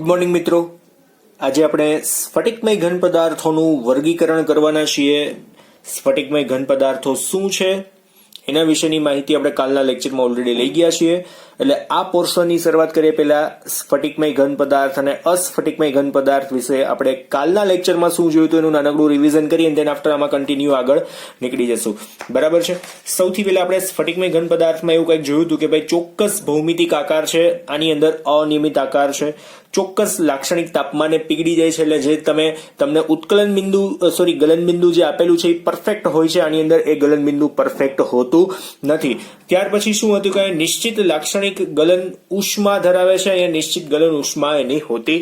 Good morning મિત્રો. આજે આપણે સ્ફટિકમય ઘન પદાર્થોનું વર્ગીકરણ કરવાના છીએ. સ્ફટિકમય ઘન પદાર્થો શું છે એના વિશેની માહિતી આપણે કાલના લેક્ચરમાં ઓલરેડી લઈ ગયા છીએ. એટલે આ પોર્શનની શરૂઆત કરીએ પહેલા સ્ફટિકમય ઘન પદાર્થ અને અસ્ફટિકમય ઘન પદાર્થ વિશે આપણે કાલના લેક્ચરમાં શું જોયું હતું એનું નાનકડું રિવિઝન કરી અને આફ્ટર આમાં કન્ટિન્યુ આગળ નીકળી જશું. બરાબર છે. સૌથી પહેલા આપણે સ્ફટિકમય ઘન પદાર્થમાં એવું કંઈક જોયું હતું કે ભાઈ ચોક્કસ ભૌમિતિક આકાર છે, આની અંદર અનિયમિત આકાર છે, ચોક્કસ લાક્ષણિક તાપમાને પીગળી જાય છે. એટલે જે તમને ઉત્કલન બિંદુ ગલન બિંદુ જે આપેલું છે એ પરફેક્ટ હોય છે, આની અંદર એ ગલન બિંદુ પરફેક્ટ હોતું નથી. ત્યાર પછી શું હતું કે નિશ્ચિત લાક્ષણિક ગલન ઉષ્મા ધરાવે છે, અહીંયા નિશ્ચિત ગલન ઉષ્મા એની હોતી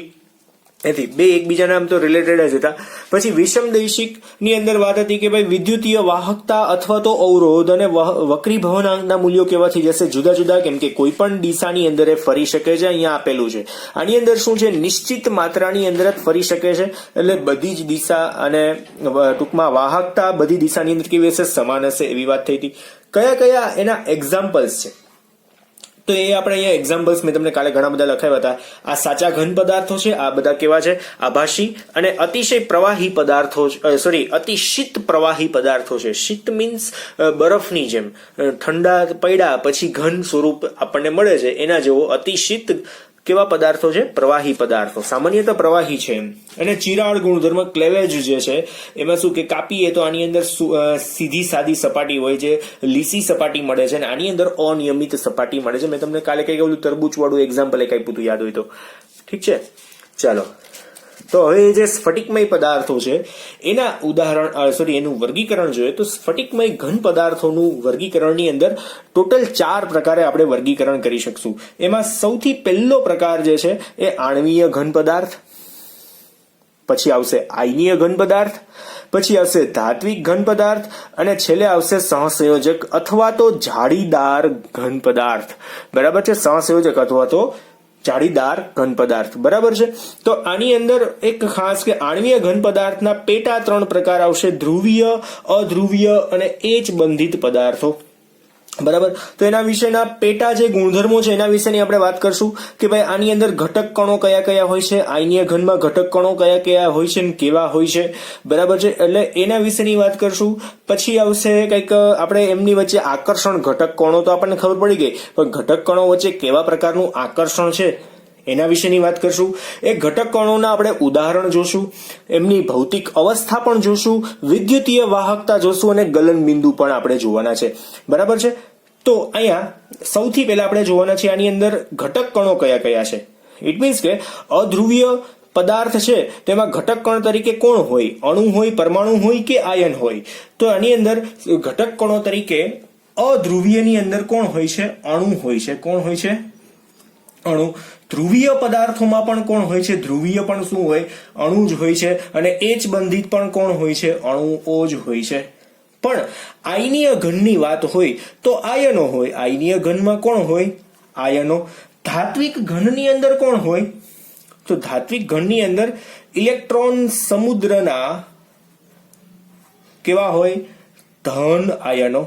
નથી. બે એકબીજાના આમ તો રિલેટેડ જ હતા. પછી વિષમદૈશિક ની અંદર વાત હતી કે ભાઈ વિદ્યુતીય વાહકતા અથવા તો અવરોધ અને વક્રીભવનાંકના મૂલ્યો કેવા થઈ જશે જુદા જુદા, કેમ કે કોઈ પણ દિશાની અંદર એ ફરી શકે છે. અહીંયા આપેલું છે આની અંદર શું છે, નિશ્ચિત માત્રાની અંદર જ ફરી શકે છે. એટલે બધી જ દિશા અને ટૂંકમાં વાહકતા બધી દિશાની અંદર કેવી હશે, સમાન હશે એવી વાત થઈ હતી. કયા કયા એના એક્ઝામ્પલ્સ છે તો એ આપણે અહીંયા એક્ઝામ્પલ્સ મેં તમને કાલે ઘણા બધા લખાવ્યા હતા. આ સાચા ઘન પદાર્થો છે, આ બધા કેવા છે, આભાસી અને અતિશય પ્રવાહી પદાર્થો, અતિશીત પ્રવાહી પદાર્થો છે. શીત મીન્સ બરફની જેમ ઠંડા પડ્યા પછી ઘન સ્વરૂપ આપણને મળે છે, એના જેવો અતિશીત કેવા પદાર્થો છે, પ્રવાહી પદાર્થો. સામાન્યતઃ પ્રવાહી છે. અને ચિરાળ ગુણધર્મ ક્લેવેજ જે છે એમાં શું કે કાપીએ તો આની અંદર સીધી સાદી સપાટી હોય છે, લીસી સપાટી મળે છે, અને આની અંદર અનિયમિત સપાટી મળે છે. મેં તમને કાલે કઈ કહ્યું તરબૂચ વાળું એક્ઝામ્પલ એક આપ્યું હતું, યાદ હોય તો. ઠીક છે, ચાલો. તો હવે જે સ્ફટિકમય પદાર્થો છે એના એનું વર્ગીકરણ જોઈએ તો સ્ફટિકમય ઘન પદાર્થોનું વર્ગીકરણની અંદર ટોટલ 4 પ્રકારે આપણે વર્ગીકરણ કરી શકશું. એમાં સૌથી પહેલો પ્રકાર જે છે એ આણ્વીય ઘન પદાર્થ, પછી આવશે આયનીય ઘન પદાર્થ, પછી આવશે ધાત્વિક ઘન પદાર્થ, અને છેલ્લે આવશે સહસંયોજક અથવા તો જાળીદાર ઘન પદાર્થ. બરાબર છે, સહસંયોજક અથવા તો જાળીદાર ઘન પદાર્થ. બરાબર છે. તો આની અંદર એક ખાસ કે આણ્વીય ઘન પદાર્થના પેટા 3 પ્રકાર આવશે, ધ્રુવીય, અધ્રુવીય અને એચ બંધિત પદાર્થો. બરાબર. તો એના વિશેના પેટા જે ગુણધર્મો છે એના વિશેની આપણે વાત કરશું કે ભાઈ આની અંદર ઘટક કણો કયા કયા હોય છે, આયનીય ઘનમાં ઘટક કણો કયા કયા હોય છે અને કેવા હોય છે. બરાબર છે, એટલે એના વિશેની વાત કરશું. પછી આવશે કંઈક આપણે એમની વચ્ચે આકર્ષણ ઘટક કણો, તો આપણને ખબર પડી ગઈ, પણ ઘટક કણો વચ્ચે કેવા પ્રકારનું આકર્ષણ છે એના વિશેની વાત કરશું. એ ઘટક કણોના આપણે ઉદાહરણ જોશું, એમની ભૌતિક અવસ્થા પણ જોશું, વિદ્યુતીય વાહકતા જોશું અને ગલન બિંદુ પણ આપણે જોવાના છે. બરાબર છે. તો અહીંયા સૌથી પહેલા આપણે જોવાના છે આની અંદર ઘટક કણો કયા કયા છે. ઇટ મીન્સ કે અધ્રુવીય પદાર્થ છે તેમાં ઘટક કણ તરીકે કોણ હોય, અણુ હોય, પરમાણુ હોય કે આયન હોય. તો આની અંદર ઘટક કણો તરીકે અધ્રુવીયની અંદર કોણ હોય છે, અણુ હોય છે. કોણ હોય છે, અણુ. ધ્રુવીય પદાર્થોમાં પણ કોણ હોય છે, ધ્રુવીય પણ શું હોય, અણુ જ હોય છે. અને એચ બંધિત પણ કોણ હોય છે, અણુઓ જ હોય છે. પણ આયનીય ઘનની વાત હોય તો આયનો હોય. આયનીય ઘનમાં કોણ હોય, આયનો. ધાત્વિક ઘનની અંદર કોણ હોય, તો ધાત્વિક ઘનની અંદર ઇલેક્ટ્રોન સમુદ્રના કેવા હોય, ધન આયનો.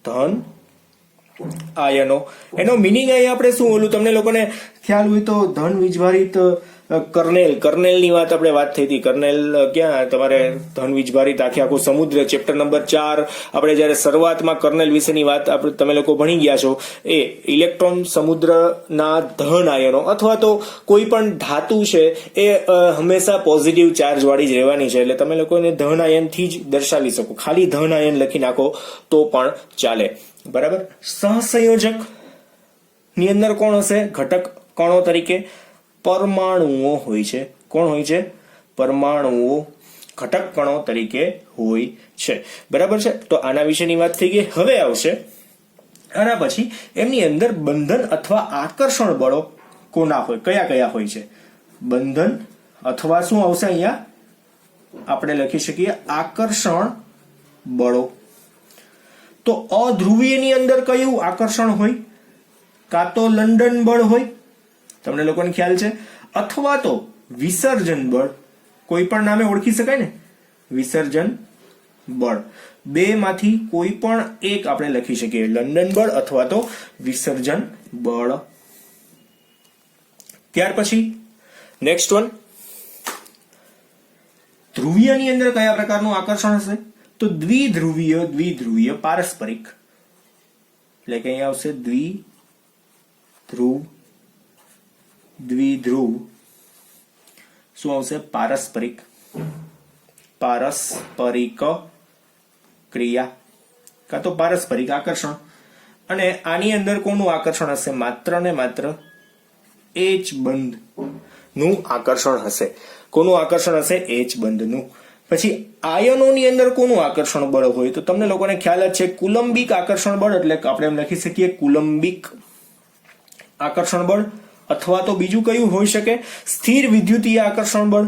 ધન આયનો. એનો મિનિંગ અહીંયા આપણે શું ઓલું તમને લોકોને ખ્યાલ હોય તો ધન વીજભારિત કર્નેલની વાત થઈ હતી. કર્નેલ ક્યાં તમારે ધન વીજભારિત આખો સમુદ્ર ચેપ્ટર નંબર 4 આપણે જયારે શરૂઆતમાં કર્નેલ વિશેની વાત તમે લોકો ભણી ગયા છો. એ ઇલેક્ટ્રોન સમુદ્રના ધન આયનો અથવા તો કોઈ પણ ધાતુ છે એ હંમેશા પોઝિટિવ ચાર્જ વાળી જ રહેવાની છે. એટલે તમે લોકો એને ધન આયન થી જ દર્શાવી શકો, ખાલી ધન આયન લખી નાખો તો પણ ચાલે. બરાબર. સહસંયોજક ની અંદર કોણ હશે, ઘટક કણો તરીકે પરમાણુઓ હોય છે. કોણ હોય છે, પરમાણુઓ ઘટક કણો તરીકે હોય છે. બરાબર છે. તો આના વિશેની વાત થઈ ગઈ. હવે આવશે આના પછી એમની અંદર બંધન અથવા આકર્ષણ બળો કોના હોય, કયા કયા હોય છે. બંધન અથવા શું આવશે અહીંયા આપણે લખી શકીએ આકર્ષણ બળો. તો અધ્રુવીયની અંદર કયું આકર્ષણ હોય, કાં તો લંડન બળ હોય, તમને લોકોને ખ્યાલ છે, અથવા તો વિસર્જન બળ, કોઈ પણ નામે ઓળખી શકાય ને, વિસર્જન બળ. બે માંથી કોઈ પણ એક આપણે લખી શકીએ, લંડન બળ અથવા તો વિસર્જન બળ. ત્યાર પછી નેક્સ્ટ વન, ધ્રુવીયની અંદર કયા પ્રકારનું આકર્ષણ હશે? તો દ્વિધ્રુવીય પારસ્પરિક, એટલે કે અહીંયા આવશે દ્વિધ્રુવ, શું આવશે? પારસ્પરિક ક્રિયા કાં તો પારસ્પરિક આકર્ષણ. અને આની અંદર કોનું આકર્ષણ હશે? માત્ર ને માત્ર એચ બંધનું આકર્ષણ હશે. કોનું આકર્ષણ હશે? એચ બંધનું. પછી આયનોની અંદર કોનું આકર્ષણ બળ હોય? તો તમને લોકોને ખ્યાલ જ છે, કુલંબિક આકર્ષણ બળ, એટલે આપણે એમ લખી શકીએ કુલંબિક આકર્ષણ બળ. અથવા તો બીજું કયું હોઈ શકે? સ્થિર વિદ્યુતીય આકર્ષણ બળ.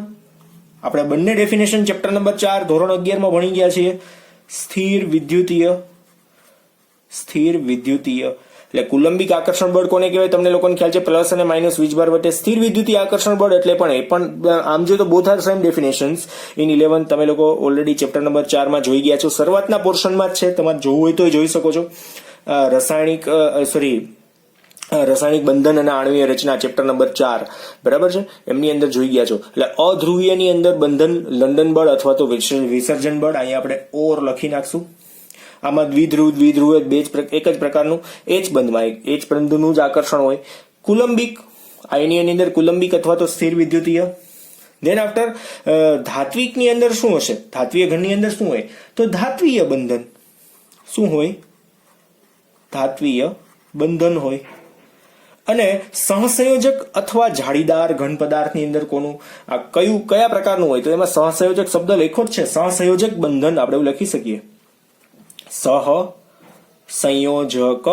આપણે બંને ડેફિનેશન ચેપ્ટર નંબર 4 ધોરણ 11 માં ભણી ગયા છીએ. સ્થિર વિદ્યુતીય એટલે કુલંબિક આકર્ષણ બળ કોને કહેવાય? તમને લોકોને ખ્યાલ છે, પ્લસ અને માઇનસ વીજભાર વચ્ચે સ્થિર વિદ્યુતીય આકર્ષણ બળ એટલે પણ આમ જો તો both are same definitions in 11. તમે લોકો ઓલરેડી ચેપ્ટર નંબર 4 માં જોઈ ગયા છો, શરૂઆતના પોર્શનમાં જ છે, તમારે જોવું હોય તો જોઈ શકો છો. રાસાયણિક બંધન અને આણ્વીય રચના ચેપ્ટર નંબર 4, બરાબર છે, એમની અંદર જોઈ ગયા છો. એટલે અધ્રુવીયની અંદર બંધન, લંડન બળ અથવા તો વિસર્જન બળ, અહીંયા આપણે ઓર લખી નાખશું. આમાં દ્વિધ્રુવ એક જ પ્રકારનું એચ બંધમાં એચ બંધનું જ આકર્ષણ હોય. કુલંબિક, આયનીયની અંદર કુલંબિક અથવા તો સ્થિર વિદ્યુતીય. ધેન આફ્ટર ધાત્વિકની અંદર શું હશે? ધાત્વીય ઘનની અંદર શું હોય? તો ધાત્વીય બંધન. શું હોય? ધાત્વીય બંધન હોય. અને સહસંયોજક અથવા જાળીદાર ઘન પદાર્થની અંદર કોનું કયા પ્રકારનું હોય? તો એમાં સહસંયોજક શબ્દ લખ્યો જ છે, સહસંયોજક બંધન આપણે એવું લખી શકીએ. સહસંયોજક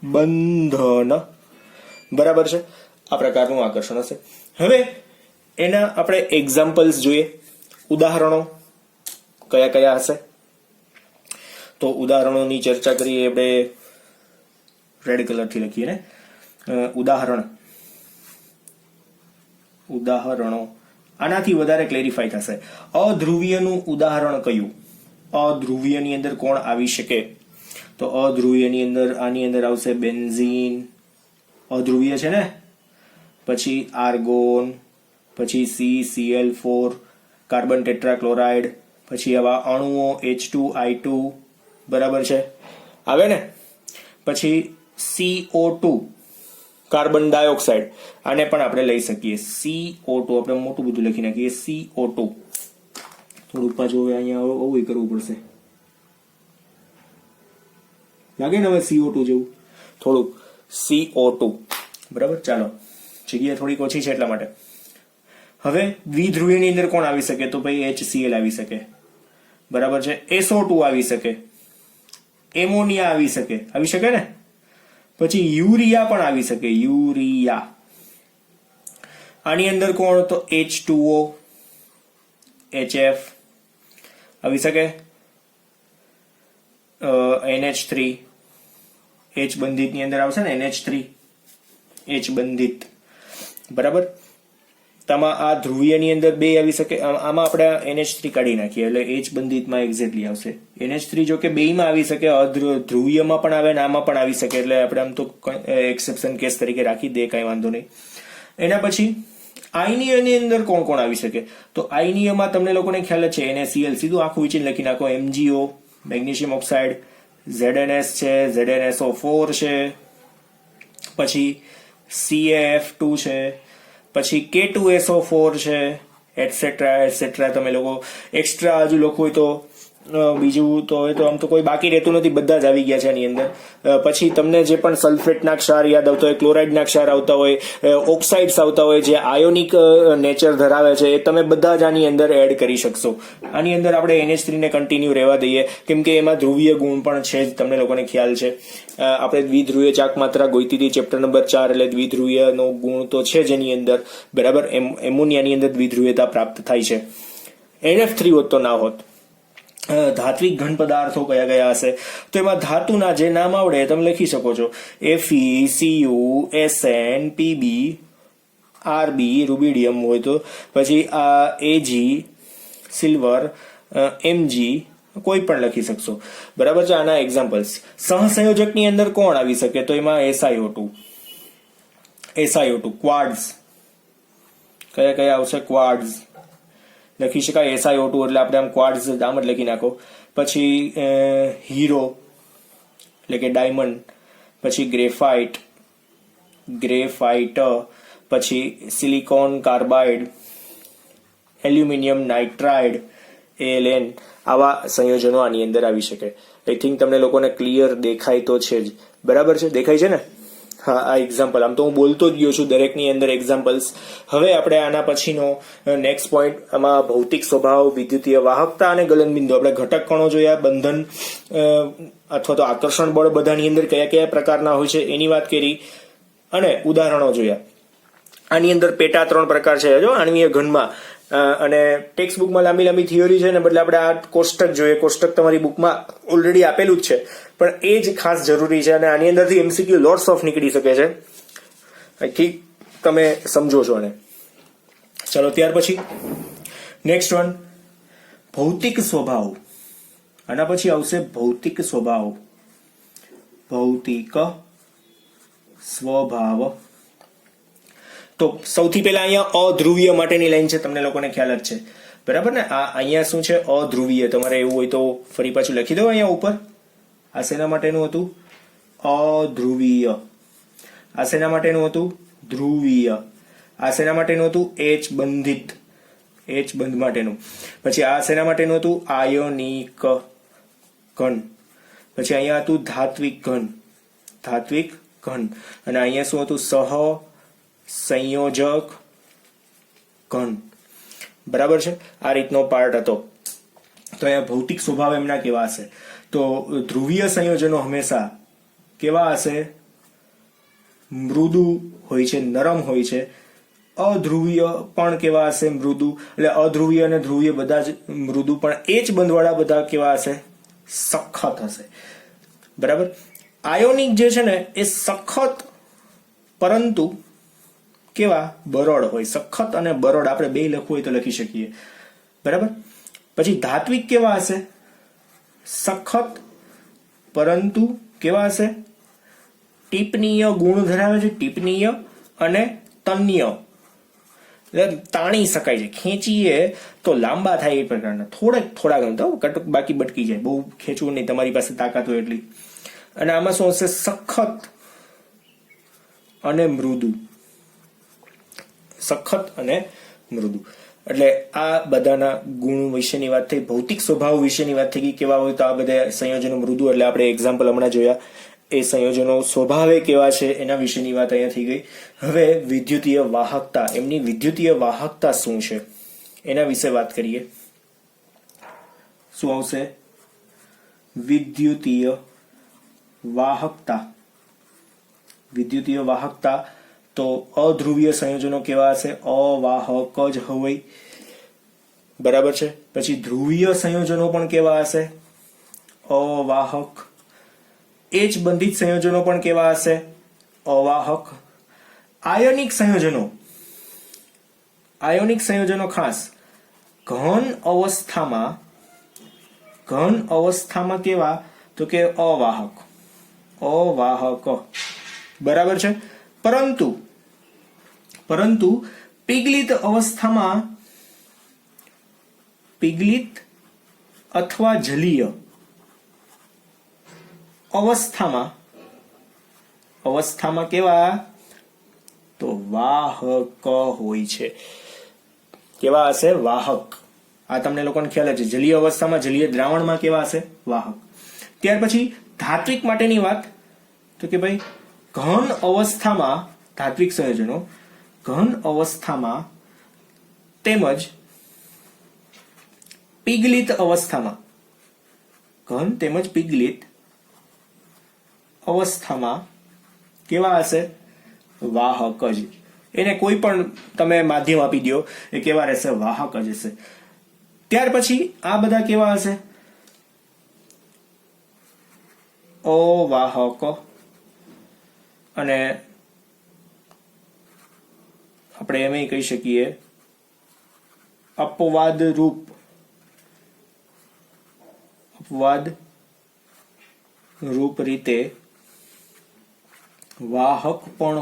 બંધન, બરાબર છે, આ પ્રકારનું આકર્ષણ હશે. હવે એના આપણે એક્ઝામ્પલ્સ જોઈએ, ઉદાહરણો કયા કયા હશે? તો ઉદાહરણોની ચર્ચા કરીએ. આપણે રેડ કલરથી લખીએ ને, ઉદાહરણો આનાથી વધારે ક્લેરિફાઈ થશે. અધ્રુવીયનું ઉદાહરણ કયું? અધ્રુવીયની અંદર કોણ આવી શકે? તો અધ્રુવીયની અંદર આની અંદર આવશે બેન્ઝીન, અધ્રુવીય છે ને, પછી આર્ગોન, પછી CCl4, કાર્બન ટેટ્રાક્લોરાઇડ, પછી આવા અણુઓ H2I2, બરાબર છે, આવે ને. પછી CO2, કાર્બન ડાયોક્સાઇડ, આને પણ આપણે લઈ શકીએ. CO2 આપણે મોટું બધું લખી નાખીએ, CO2. થોડુંક પાછું હવે અહીંયા આવું કરવું પડશે, લાગે ને હવે CO2 જેવું થોડુંક. CO2, બરાબર. ચાલો, જગ્યા થોડીક ઓછી છે એટલા માટે. હવે દ્વિધ્રુવીની અંદર કોણ આવી શકે? તો ભાઈ HCl આવી શકે, બરાબર છે. SO2 આવી શકે, એમોનિયા આવી શકે ને. પછી યુરિયા પણ આવી શકે, યુરિયા. આની અંદર કોણ? તો H2O, HF આવી શકે, NH3, H બંધિતની અંદર આવશે ને, NH3, H બંધિત, બરાબર. આ ધ્રુવીયની અંદર બે આવી શકે. આમાં આપણે NH3 કાઢી નાખીએ એટલે H બંધિતમાં એક્ઝેક્ટલી આવશે. NH3 જો કે બેયમાં આવી શકે, ધ્રુવીયમાં પણ આવે ને આમાં પણ આવી શકે, એટલે આપણે આમ તો એક્સેપ્શન કેસ તરીકે રાખી દે, કઈ વાંધો નહીં. એના પછી આયનીયની અંદર કોણ કોણ આવી શકે? તો આયનીયમાં તમને લોકોને ખ્યાલ જ છે, NaCl સીધું આખું વિચીને લખી નાખો. MgO, મેગ્નેશિયમ ઓક્સાઇડ, ZnS છે, ZnSO4 છે, પછી CaF2 છે, પછી K2SO4 છે, એટસેટ્રા. તમે લોકો એક્સ્ટ્રા હજુ લખવું હોય તો બીજું તો એ તો આમ તો કોઈ બાકી રહેતું નથી, બધા જ આવી ગયા છે આની અંદર. પછી તમને જે પણ સલ્ફેટના ક્ષાર યાદ આવતા હોય, ક્લોરાઇડના ક્ષાર આવતા હોય, ઓક્સાઇડ્સ આવતા હોય, જે આયોનિક નેચર ધરાવે છે, એ તમે બધા જ આની અંદર એડ કરી શકશો. આની અંદર આપણે NH3 ને કન્ટિન્યુ રહેવા દઈએ, કેમ કે એમાં ધ્રુવીય ગુણ પણ છે જ, તમને લોકોને ખ્યાલ છે. આપણે દ્વિધ્રુવીય ચાક માત્રા ગોઈતી હતી ચેપ્ટર નંબર 4, એટલે દ્વિધ્રુવીયનો ગુણ તો છે જ એની અંદર, બરાબર. એમોનિયાની અંદર દ્વિધ્રુવીયતા પ્રાપ્ત થાય છે. NF3 હોત તો ના હોત. ધાત્વિક ઘન પદાર્થો કયા કયા હશે? તો એમાં ધાતુના જે નામ આવડે તમે લખી શકો છો. Fe, Cu, Sn, Pb, Rb, rubidium હોય તો, પછી Ag, સિલ્વર, Mg, કોઈ પણ લખી શકશો, બરાબર છે. આના એક્ઝામ્પલ્સ. સહસંયોજકની અંદર કોણ આવી શકે? તો એમાં SiO2, ક્વાર્ટઝ, કયા કયા આવશે? ક્વાર્ટ્ઝ લખી શકાય, SiO2 એટલે આપણે આમ ક્વાર્ટ્ઝ આમ જ લખી નાખો. પછી હીરો એટલે કે ડાયમંડ, પછી ગ્રેફાઇટ, પછી silicon carbide, aluminium nitride, ALN, આવા સંયોજનો આની અંદર આવી શકે. આઈ થિંક તમને લોકોને ક્લિયર દેખાય તો છે જ, બરાબર છે? દેખાય છે ને? હા, આ એક્ઝામ્પલ, આમ તો હું બોલતો જ ગયો છું દરેકની અંદર એક્ઝામ્પલ્સ. હવે આપણે આના પછીનો નેક્સ્ટ પોઈન્ટ, આમાં ભૌતિક સ્વભાવ, વિદ્યુતીય વાહકતા અને ગલનબિંદુ, આપણે ઘટક કણો જોયા, બંધન અથવા તો આકર્ષણ બળ બધાની અંદર કયા કયા પ્રકારના હોય છે એની વાત કરી, અને ઉદાહરણો જોયા. આની અંદર પેટા 3 પ્રકાર છે જો આણ્વીય ઘનમાં, અને ટેક્સ્ટ બુકમાં લાંબી લાંબી થિયરી છે ને બદલે આપણે આ કોષ્ટક જોઈએ. કોષ્ટક તમારી બુકમાં ઓલરેડી આપેલું જ છે, પણ એ જ ખાસ જરૂરી છે, અને આની અંદરથી MCQ લોટ્સ ઓફ નીકળી શકે છે. ઠીક, તમે સમજો છો ને? ચલો ત્યાર પછી નેક્સ્ટ વન, ભૌતિક સ્વભાવ. આના પછી આવશે ભૌતિક સ્વભાવ. ભૌતિક સ્વભાવ. તો સૌથી પહેલા અહીંયા અધ્રુવીય માટેની લાઈન છે, તમને લોકોને ખ્યાલ જ છે, બરાબર ને? આ અહીંયા શું છે? અધ્રુવીય. તમારે એવું હોય તો ફરી પાછું લખી દો અહીંયા ઉપર. આ શેના માટેનું હતું? અધ્રુવીય. આ શેના માટેનું હતું? ધ્રુવીય. આ શેના માટેનું હતું? H બંધિત, H બંધ માટેનું. પછી આ શેના માટેનું હતું? આયનિક ઘન. પછી અહીંયા હતું ધાત્વિક ઘન, ધાત્વિક ઘન. અને અહીંયા શું હતું? સંયોજક ઘન, બરાબર છે? આ રીતનો પાર્ટ હતો. તો અહીંયા ભૌતિક સ્વભાવ એમના કેવા હશે? તો ધ્રુવીય સંયોજનો હંમેશા કેવા હશે? મૃદુ હોય છે, નરમ હોય છે. અધ્રુવીય પણ કેવા હશે? મૃદુ. એટલે અધ્રુવીય અને ધ્રુવીય બધા જ મૃદુ, પણ H બંધવાળા બધા કેવા હશે? સખત હશે, બરાબર? આયોનિક જે છે ને એ સખત પરંતુ કેવા? બરડ હોય. સખત અને બરડ આપણે બે લખવું હોય તો લખી શકીએ, બરાબર? પછી ધાત્વિક કેવા હશે? સખત પરંતુ કેવા હશે? ટીપનીય ગુણ ધરાવે છે, ટીપનીય અને તન્ય, તાણી શકાય છે. ખેંચીએ તો લાંબા થાય એ પ્રકારના. થોડા ગમતા, બાકી બટકી જાય. બહુ ખેંચવું નહીં, તમારી પાસે તાકાત હોય એટલી. અને આમાં શું હશે? સખત અને મૃદુ. સખત અને મૃદુ. એટલે આ બધાના ગુણ વિશેની વાત થઈ. ભૌતિક સ્વભાવ વિશેની વાત થઈ ગઈ. કેવા હોય તો આ બધા સંયોજનો મૃદુ, એટલે આપણે એક્ઝામ્પલ હમણાં જોયા. એ સંયોજનો સ્વભાવે કેવા છે એના વિશેની વાત અહીંયા થઈ ગઈ. હવે વિદ્યુતીય વાહકતા, એમની વિદ્યુતીય વાહકતા શું છે એના વિશે વાત કરીએ. શું આવશે? વિદ્યુતીય વાહકતા. વિદ્યુતીય વાહકતા તો અધ્રુવીય સંયોજનો કેવા હશે? અવાહક જ હોય, બરાબર છે? પછી ધ્રુવીય સંયોજનો પણ કેવા હશે? અવાહક. H બંધિત સંયોજનો પણ કેવા હશે? અવાહક. આયનિક સંયોજનો, આયોનિક સંયોજનો ખાસ ઘન અવસ્થામાં કેવા? તો કે અવાહક, બરાબર છે? પરંતુ પિગલિત અવસ્થામાં, પિગલિત અથવા જલીય અવસ્થામાં કેવા? તો વાહક હોય છે. કેવા હશે? વાહક. આ તમને લોકોને ખ્યાલ છે. જલીય અવસ્થામાં, જલીય દ્રાવણમાં કેવા હશે? વાહક. ત્યાર પછી ધાત્વિક માટેની વાત, તો કે ભાઈ ઘન અવસ્થામાં ધાત્વિક સંયોજનો, ઘન અવસ્થામાં તેમજ પિગલિત અવસ્થામાં, ઘન તેમજ પિગલિત અવસ્થામાં કેવા હશે? વાહક જ. એને કોઈ પણ તમે માધ્યમ આપી દો, એ કેવા રહેશે? વાહક જ હશે. ત્યાર પછી આ બધા કેવા હશે? અવાહક. અને આપણે એમ કહી શકીએ અપવાદ રૂપ રીતે વાહક પણ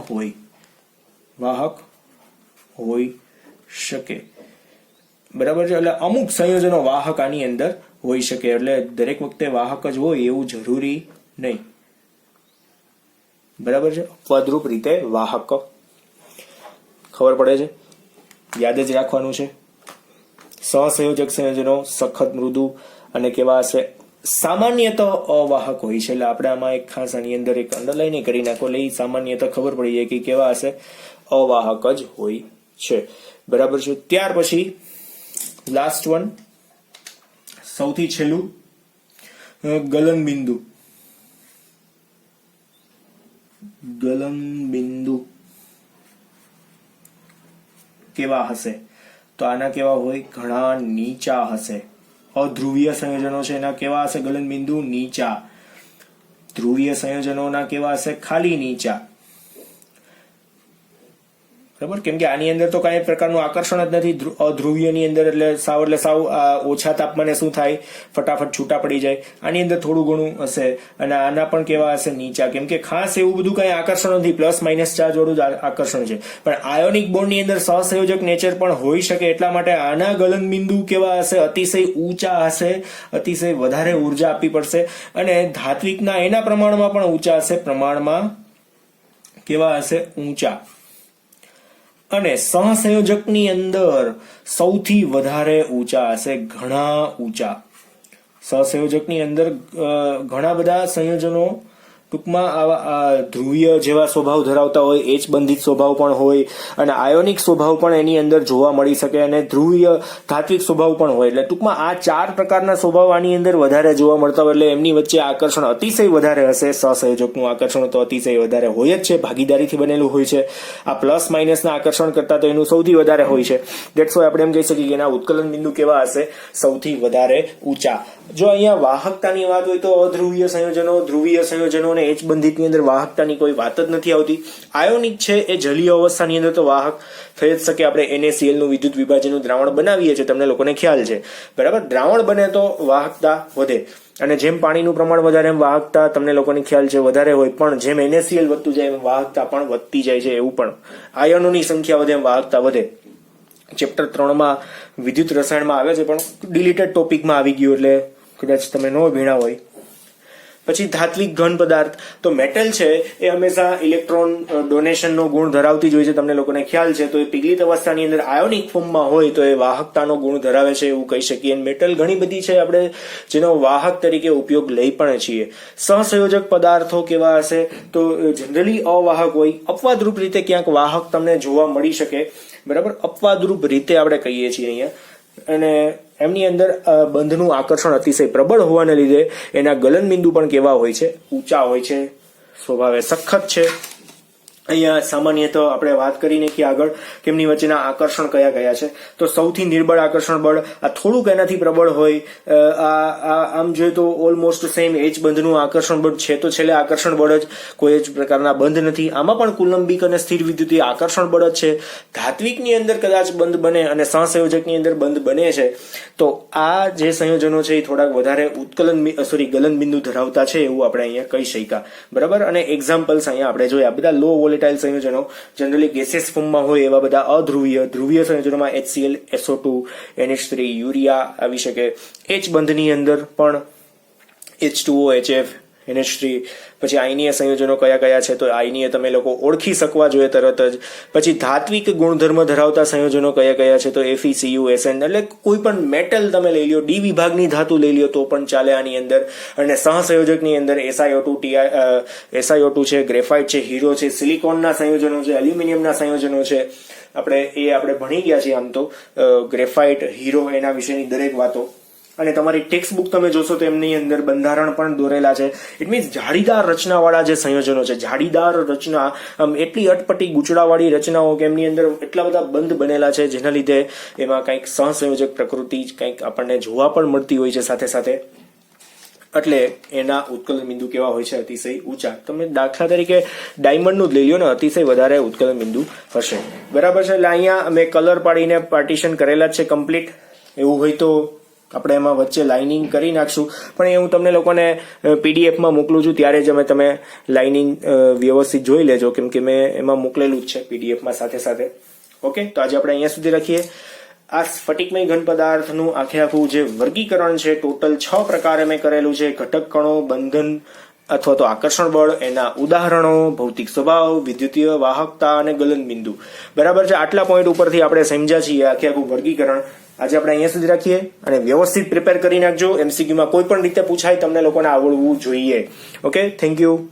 હોય શકે, બરાબર છે. એટલે અમુક સંયોજનો વાહક આની અંદર હોઈ શકે, એટલે દરેક વખતે વાહક જ હોય એવું જરૂરી નહીં, બરાબર છે. અપવાદરૂપ રીતે વાહક ખબર પડે છે, યાદ જ રાખવાનું છે. સહસંયોજક સંયોજનો સખત, મૃદુ અને કેવા હશે, સામાન્યતઃ અવાહક હોય છે. એટલે આપણે આમાં એક ખાસ આની અંદર એક અંડરલાઈન કરી નાખો, એટલે સામાન્યતઃ ખબર પડી જાય કે કેવા હશે, અવાહક જ હોય છે, બરાબર છે. ત્યાર પછી લાસ્ટ વન, સૌથી છેલ્લું, ગલનબિંદુ. ગલનબિંદુ કેવા હશે? તો આના કેવા હોય? ઘણા નીચા હશે. અધ્રુવીય સંયોજનો છે એના કેવા હશે? ગલનબિંદુ નીચા. ધ્રુવીય સંયોજનોના કેવા હશે? ખાલી નીચા, બરાબર. કેમ કે આની અંદર તો કઈ પ્રકારનું આકર્ષણ જ નથી. અધ્રુવીયની અંદર એટલે સાવ ઓછા તાપમાને શું થાય? ફટાફટ છૂટા પડી જાય. આની અંદર થોડું ઘણું હશે, અને આના પણ કેવા હશે? નીચા. કેમ કે ખાસ એવું બધું કઈ આકર્ષણ નથી, પ્લસ માઇનસ ચાર્જ વાળું આકર્ષણ છે. પણ આયોનિક બોન્ડની અંદર સહસંયોજક નેચર પણ હોઈ શકે, એટલા માટે આના ગલનબિંદુ કેવા હશે? અતિશય ઊંચા હશે, અતિશય વધારે ઉર્જા આપવી પડશે. અને ધાત્વિકના એના પ્રમાણમાં પણ ઊંચા હશે, પ્રમાણમાં કેવા હશે? ઊંચા. અને સહસંયોજકની અંદર સૌથી વધારે ઊંચા હશે, ઘણા ઊંચા. સહસંયોજકની અંદર ઘણા બધા સંયોજનો ટૂંકમાં આવા ધ્રુવીય જેવા સ્વભાવ ધરાવતા હોય, એચ બંધિત સ્વભાવ પણ હોય, અને આયોનિક સ્વભાવ પણ એની અંદર જોવા મળી શકે, અને ધ્રુવીય ધાત્વિક સ્વભાવ પણ હોય. એટલે ટૂંકમાં આ 4 પ્રકારના સ્વભાવ આની અંદર વધારે જોવા મળતા હોય, એટલે એમની વચ્ચે આકર્ષણ અતિશય વધારે હશે. સહસંયોજકનું આકર્ષણ તો અતિશય વધારે હોય જ છે, ભાગીદારીથી બનેલું હોય છે. આ પ્લસ માઇનસના આકર્ષણ કરતા તો એનું સૌથી વધારે હોય છે. દેટ્સ વાય આપણે એમ કહી શકીએ કે એના ઉત્કલન બિંદુ કેવા હશે? સૌથી વધારે ઊંચા. જો અહીંયા વાહકતાની વાત હોય તો અધ્રુવીય સંયોજનો, ધ્રુવીય સંયોજનો અને એચ બંધિતની અંદર વાહકતાની કોઈ વાત જ નથી આવતી. આયોનિક છે એ જલીય અવસ્થાની અંદર તો વાહક થઈ જ શકે. આપણે NaCl નું વિદ્યુત વિભાજનનું દ્રાવણ બનાવીએ છીએ, તમને લોકોને ખ્યાલ છે, બરાબર. દ્રાવણ બને તો વાહકતા વધે, અને જેમ પાણીનું પ્રમાણ વધારે એમ વાહકતા તમને લોકોને ખ્યાલ છે વધારે હોય. પણ જેમ NaCl વધતું જાય એમ વાહકતા પણ વધતી જાય છે. એવું પણ આયનોની સંખ્યા વધે એમ વાહકતા વધે. ચેપ્ટર 3માં વિદ્યુત રસાયણમાં આવે છે, પણ ડિલીટેડ ટોપિકમાં આવી ગયું, એટલે કદાચ તમે ન ભીણા હોય. પછી ધાત્વિક ઘન પદાર્થ, તો મેટલ છે એ હંમેશા ઇલેક્ટ્રોન ડોનેશનનો ગુણ ધરાવતી જ હોય છે, તમને લોકોને ખ્યાલ છે. તો એ પીગલિત અવસ્થાની અંદર આયોનિક ફોર્મમાં હોય તો એ વાહકતાનો ગુણ ધરાવે છે, એવું કહી શકીએ. મેટલ ઘણી બધી છે આપણે જેનો વાહક તરીકે ઉપયોગ લઈ પણ છીએ. સહસંયોજક પદાર્થો કેવા હશે? તો જનરલી અવાહક હોય, અપવાદરૂપ રીતે ક્યાંક વાહક તમને જોવા મળી શકે, બરાબર. અપવાદરૂપ રીતે આપણે કહીએ છીએ અહીંયા. અને એમની અંદર બંધનું આકર્ષણ અતિશય પ્રબળ હોવાને લીધે એના ગલનબિંદુ પણ કેવા હોય છે? ઊંચા હોય છે, સ્વભાવે સખત છે. અહીંયા સામાન્યતઃ આપણે વાત કરીને કે આગળ કેમની વચ્ચેના આકર્ષણ કયા કયા છે, તો સૌથી નિર્બળ આકર્ષણ બળ આ થોડુંક એનાથી પ્રબળ હોય. આમ જોઈએ તો ઓલમોસ્ટ સેમ એચ બંધનું આકર્ષણ બળ છે, તો છેલ્લે આકર્ષણ બળ જ, કોઈ જ પ્રકારના બંધ નથી. આમાં પણ કુલંબિક અને સ્થિર વિદ્યુતીય આકર્ષણ બળ જ છે. ધાત્વિકની અંદર કદાચ બંધ બને અને સહસંયોજકની અંદર બંધ બને છે, તો આ જે સંયોજનો છે એ થોડાક વધારે ગલનબિંદુ ધરાવતા છે, એવું આપણે અહીંયા કહી શક્યા, બરાબર. અને એક્ઝામ્પલ્સ અહીંયા આપણે જોયા. બધા લો વોલેટાઇલ સંયોજનો જનરલી ગેસિયસ ફોર્મમાં હોય એવા બધા અધ્રુવીય. ધ્રુવીય સંયોજનોમાં HCl, SO2, NH3, યુરિયા આવી શકે. એચ બંધની અંદર પણ H2O, HF, NH3. પછી આયનીય સંયોજનો કયા કયા છે, તો આયનીય તમે લોકો ઓળખી શકવા જોઈએ તરત જ. પછી ધાત્વિક ગુણધર્મ ધરાવતા સંયોજનો કયા કયા છે, તો FeCu, SN. એટલે કોઈ પણ મેટલ તમે લઈ લો, ડી વિભાગની ધાતુ લઈ લો તો પણ ચાલે આની અંદર. અને સહસંયોજકની અંદર SiO2 છે, ગ્રેફાઇટ છે, હીરો છે, સિલિકોનના સંયોજનો છે, એલ્યુમિનિયમના સંયોજનો છે. આપણે ભણી ગયા છીએ આમ તો ગ્રેફાઇટ, હીરો, એના વિશેની દરેક વાતો. અને તમારી ટેક્સ્ટ બુક તમે જોશો તો એમની અંદર બંધારણ પણ દોરેલા છે. ઇટ મીન્સ જાળીદાર રચનાવાળા જે સંયોજનો છે, જાળીદાર રચના, એટલી અટપટી ગૂંચળાવાળી રચનાઓ કે એમની અંદર એટલા બધા બંધ બનેલા છે, જેના લીધે એમાં કંઈક સહસંયોજક પ્રકૃતિ કંઈક આપણને જોવા પણ મળતી હોય છે સાથે સાથે. એટલે એના ઉત્કલન બિંદુ કેવા હોય છે? અતિશય ઊંચા. તમે દાખલા તરીકે ડાયમંડનું જ લઈ લો ને, અતિશય વધારે ઉત્કલન બિંદુ હશે, બરાબર છે. એટલે અહીંયા મેં કલર પાડીને પાર્ટીશન કરેલા જ છે કમ્પ્લીટ. એવું હોય તો આપણે એમાં વચ્ચે લાઇનિંગ કરી નાખશું, પણ એ હું તમને લોકોને પીડીએફમાં મોકલું છું, ત્યારે જ તમે લાઇનિંગ વ્યવસ્થિત જોઈ લેજો, કેમ કે મેં એમાં મોકલેલું જ છે પીડીએફમાં સાથે સાથે. ઓકે, તો આજે આપણે અહીંયા સુધી રાખીએ. આ સ્ફટિકમય ઘન પદાર્થનું આખું જે વર્ગીકરણ છે ટોટલ 6 પ્રકારે મેં કરેલું છે. ઘટક કણો, બંધન અથવા તો આકર્ષણ બળ, એના ઉદાહરણો, ભૌતિક સ્વભાવ, વિદ્યુતીય વાહકતા અને ગલન બિંદુ. બરાબર છે. આટલા પોઈન્ટ ઉપરથી આપણે સમજ્યા છીએ આખું વર્ગીકરણ. આજે આપણે અહીંયા સુધી રાખીએ અને વ્યવસ્થિત પ્રિપેર કરી નાખજો. એમસીક્યુમાં કોઈ પણ રીતે પૂછાય તમને લોકોને આવડવું જોઈએ. Okay, thank you.